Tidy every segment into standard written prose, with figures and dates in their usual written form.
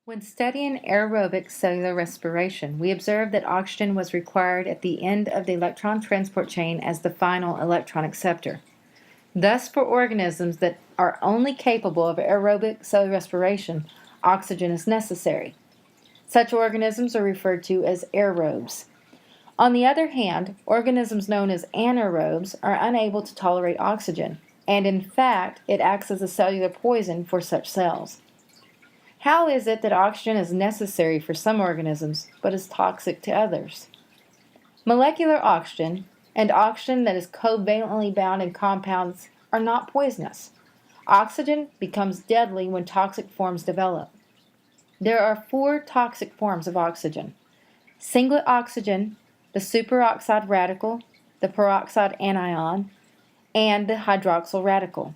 When studying aerobic cellular respiration, we observed that oxygen was required at the end of the electron transport chain as the final electron acceptor. Thus, for organisms that are only capable of aerobic cellular respiration, oxygen is necessary. Such organisms are referred to as aerobes. On the other hand, organisms known as anaerobes are unable to tolerate oxygen, and in fact, it acts as a cellular poison for such cells. How is it that oxygen is necessary for some organisms but is toxic to others? Molecular oxygen and oxygen that is covalently bound in compounds are not poisonous. Oxygen becomes deadly when toxic forms develop. There are 4 toxic forms of oxygen: singlet oxygen, the superoxide radical, the peroxide anion, and the hydroxyl radical.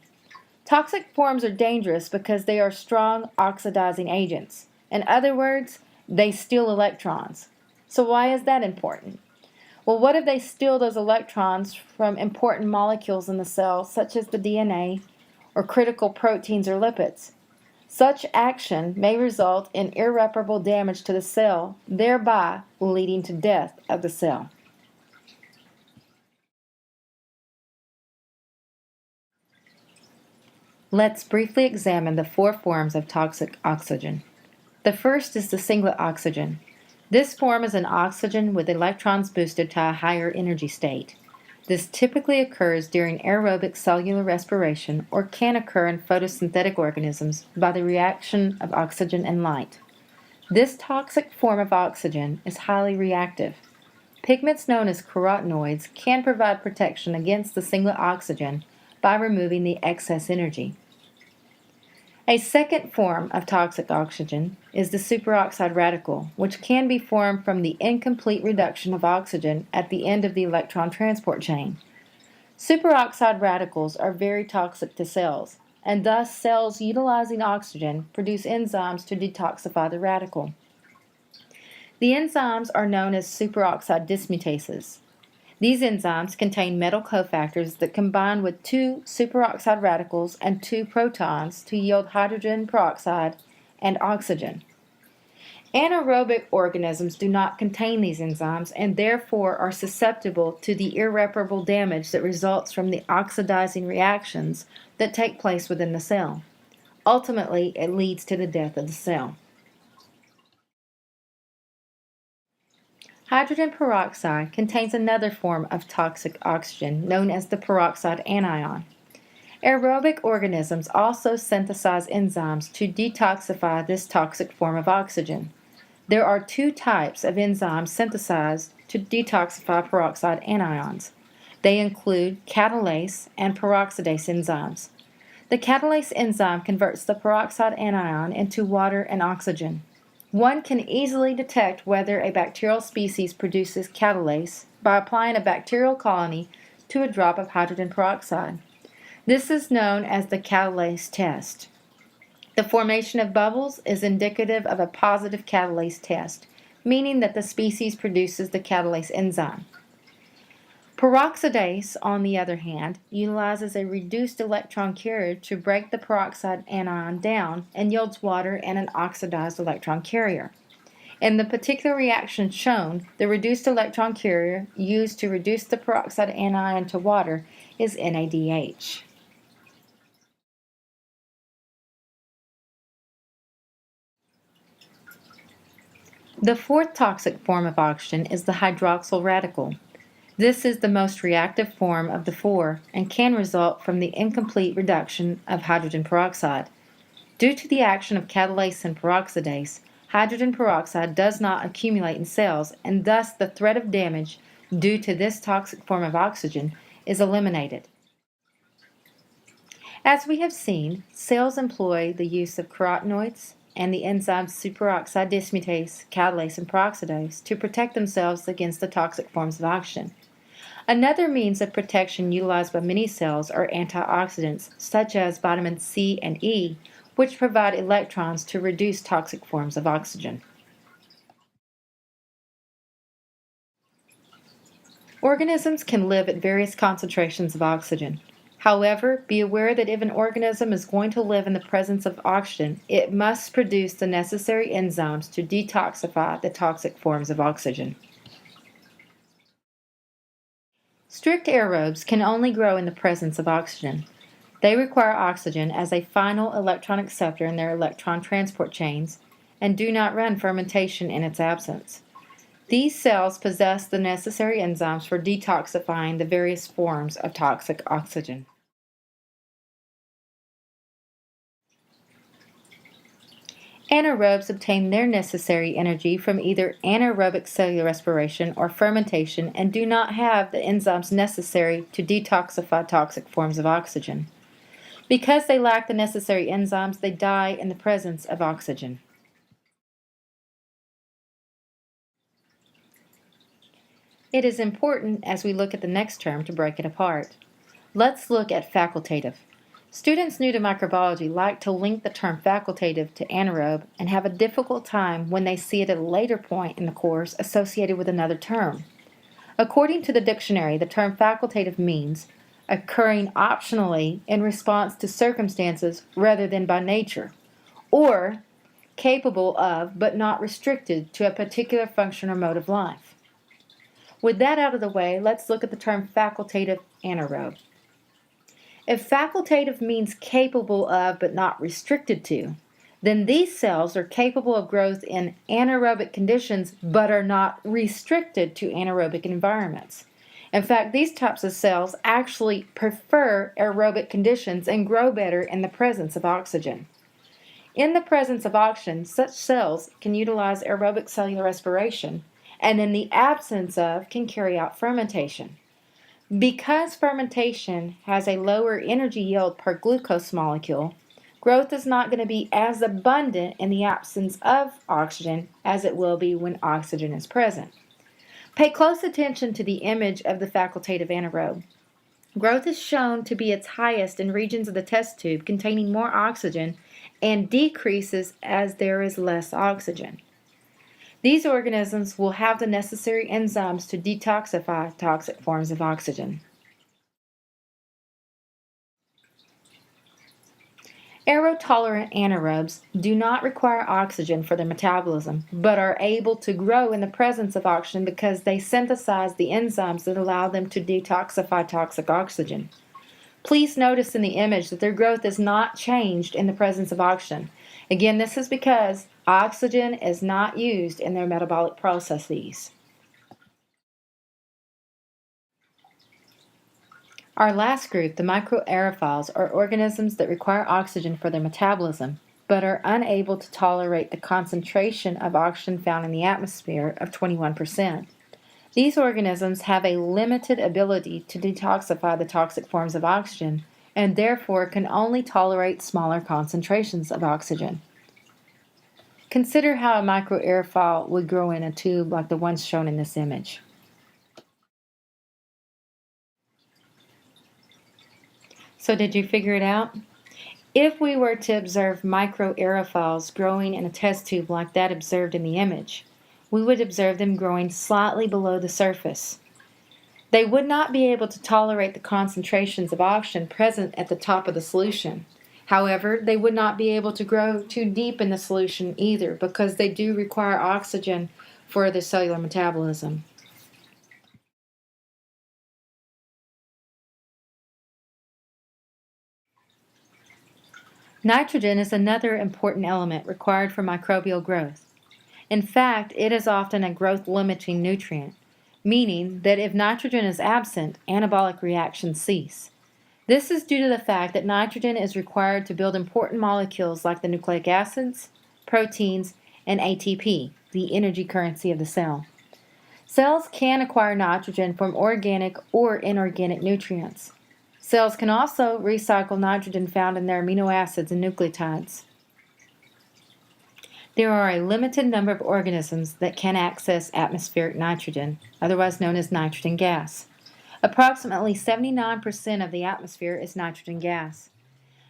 Toxic forms are dangerous because they are strong oxidizing agents. In other words, they steal electrons. So why is that important? Well, what if they steal those electrons from important molecules in the cell, such as the DNA or critical proteins or lipids? Such action may result in irreparable damage to the cell, thereby leading to death of the cell. Let's briefly examine the 4 forms of toxic oxygen. The first is the singlet oxygen. This form is an oxygen with electrons boosted to a higher energy state. This typically occurs during aerobic cellular respiration or can occur in photosynthetic organisms by the reaction of oxygen and light. This toxic form of oxygen is highly reactive. Pigments known as carotenoids can provide protection against the singlet oxygen by removing the excess energy. A second form of toxic oxygen is the superoxide radical, which can be formed from the incomplete reduction of oxygen at the end of the electron transport chain. Superoxide radicals are very toxic to cells, and thus cells utilizing oxygen produce enzymes to detoxify the radical. The enzymes are known as superoxide dismutases. These enzymes contain metal cofactors that combine with 2 superoxide radicals and 2 protons to yield hydrogen peroxide and oxygen. Anaerobic organisms do not contain these enzymes and therefore are susceptible to the irreparable damage that results from the oxidizing reactions that take place within the cell. Ultimately, it leads to the death of the cell. Hydrogen peroxide contains another form of toxic oxygen known as the peroxide anion. Aerobic organisms also synthesize enzymes to detoxify this toxic form of oxygen. There are 2 types of enzymes synthesized to detoxify peroxide anions. They include catalase and peroxidase enzymes. The catalase enzyme converts the peroxide anion into water and oxygen. One can easily detect whether a bacterial species produces catalase by applying a bacterial colony to a drop of hydrogen peroxide. This is known as the Catalase test. The formation of bubbles is indicative of a positive catalase test, meaning that the species produces the catalase enzyme. Peroxidase, on the other hand, utilizes a reduced electron carrier to break the peroxide anion down and yields water and an oxidized electron carrier. In the particular reaction shown, the reduced electron carrier used to reduce the peroxide anion to water is NADH. The 4th toxic form of oxygen is the hydroxyl radical. This is the most reactive form of the 4 and can result from the incomplete reduction of hydrogen peroxide. Due to the action of catalase and peroxidase, hydrogen peroxide does not accumulate in cells, and thus the threat of damage due to this toxic form of oxygen is eliminated. As we have seen, cells employ the use of carotenoids and the enzymes superoxide dismutase, catalase, and peroxidase to protect themselves against the toxic forms of oxygen. Another means of protection utilized by many cells are antioxidants, such as vitamins C and E, which provide electrons to reduce toxic forms of oxygen. Organisms can live at various concentrations of oxygen. However, be aware that if an organism is going to live in the presence of oxygen, it must produce the necessary enzymes to detoxify the toxic forms of oxygen. Strict aerobes can only grow in the presence of oxygen. They require oxygen as a final electron acceptor in their electron transport chains and do not run fermentation in its absence. These cells possess the necessary enzymes for detoxifying the various forms of toxic oxygen. Anaerobes obtain their necessary energy from either anaerobic cellular respiration or fermentation and do not have the enzymes necessary to detoxify toxic forms of oxygen. Because they lack the necessary enzymes, they die in the presence of oxygen. It is important as we look at the next term to break it apart. Let's look at facultative. Students new to microbiology like to link the term facultative to anaerobe and have a difficult time when they see it at a later point in the course associated with another term. According to the dictionary, the term facultative means occurring optionally in response to circumstances rather than by nature, or capable of but not restricted to a particular function or mode of life. With that out of the way, let's look at the term facultative anaerobe. If facultative means capable of but not restricted to, then these cells are capable of growth in anaerobic conditions but are not restricted to anaerobic environments. In fact, these types of cells actually prefer aerobic conditions and grow better in the presence of oxygen. In the presence of oxygen, such cells can utilize aerobic cellular respiration and in the absence of can carry out fermentation. Because fermentation has a lower energy yield per glucose molecule, growth is not going to be as abundant in the absence of oxygen as it will be when oxygen is present. Pay close attention to the image of the facultative anaerobe. Growth is shown to be its highest in regions of the test tube containing more oxygen and decreases as there is less oxygen. These organisms will have the necessary enzymes to detoxify toxic forms of oxygen. Aerotolerant anaerobes do not require oxygen for their metabolism, but are able to grow in the presence of oxygen because they synthesize the enzymes that allow them to detoxify toxic oxygen. Please notice in the image that their growth is not changed in the presence of oxygen. Again, this is because oxygen is not used in their metabolic processes. Our last group, the microaerophiles, are organisms that require oxygen for their metabolism, but are unable to tolerate the concentration of oxygen found in the atmosphere of 21%. These organisms have a limited ability to detoxify the toxic forms of oxygen, and therefore can only tolerate smaller concentrations of oxygen. Consider how a microaerophile would grow in a tube like the ones shown in this image. So did you figure it out? If we were to observe microaerophiles growing in a test tube like that observed in the image, we would observe them growing slightly below the surface. They would not be able to tolerate the concentrations of oxygen present at the top of the solution. However, they would not be able to grow too deep in the solution either because they do require oxygen for their cellular metabolism. Nitrogen is another important element required for microbial growth. In fact, it is often a growth-limiting nutrient, meaning that if nitrogen is absent, anabolic reactions cease. This is due to the fact that nitrogen is required to build important molecules like the nucleic acids, proteins, and ATP, the energy currency of the cell. Cells can acquire nitrogen from organic or inorganic nutrients. Cells can also recycle nitrogen found in their amino acids and nucleotides. There are a limited number of organisms that can access atmospheric nitrogen, otherwise known as nitrogen gas. Approximately 79% of the atmosphere is nitrogen gas.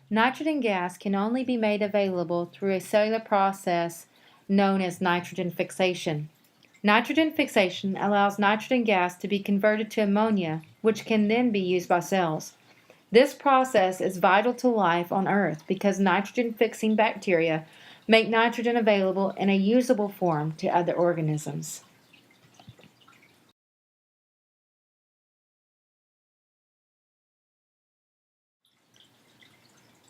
Nitrogen gas can only be made available through a cellular process known as nitrogen fixation. Nitrogen fixation allows nitrogen gas to be converted to ammonia, which can then be used by cells. This process is vital to life on Earth because nitrogen-fixing bacteria make nitrogen available in a usable form to other organisms.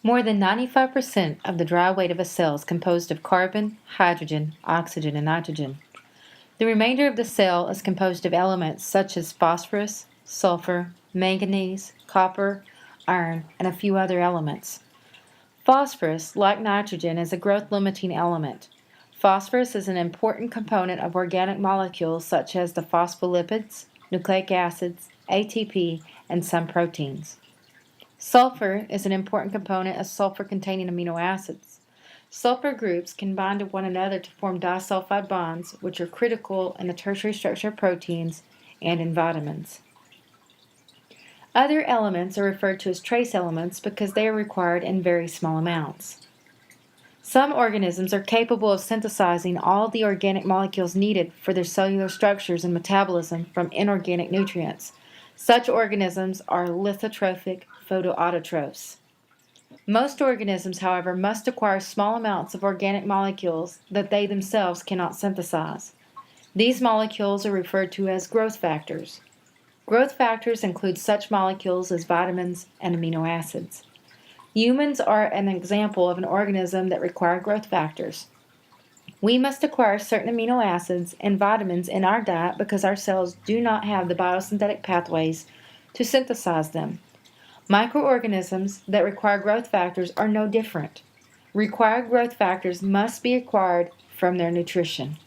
More than 95% of the dry weight of a cell is composed of carbon, hydrogen, oxygen, and nitrogen. The remainder of the cell is composed of elements such as phosphorus, sulfur, manganese, copper, iron, and a few other elements. Phosphorus, like nitrogen, is a growth-limiting element. Phosphorus is an important component of organic molecules such as the phospholipids, nucleic acids, ATP, and some proteins. Sulfur is an important component of sulfur-containing amino acids. Sulfur groups can bind to one another to form disulfide bonds, which are critical in the tertiary structure of proteins and in vitamins. Other elements are referred to as trace elements because they are required in very small amounts. Some organisms are capable of synthesizing all the organic molecules needed for their cellular structures and metabolism from inorganic nutrients. Such organisms are lithotrophic photoautotrophs. Most organisms, however, must acquire small amounts of organic molecules that they themselves cannot synthesize. These molecules are referred to as growth factors. Growth factors include such molecules as vitamins and amino acids. Humans are an example of an organism that requires growth factors. We must acquire certain amino acids and vitamins in our diet because our cells do not have the biosynthetic pathways to synthesize them. Microorganisms that require growth factors are no different. Required growth factors must be acquired from their nutrition.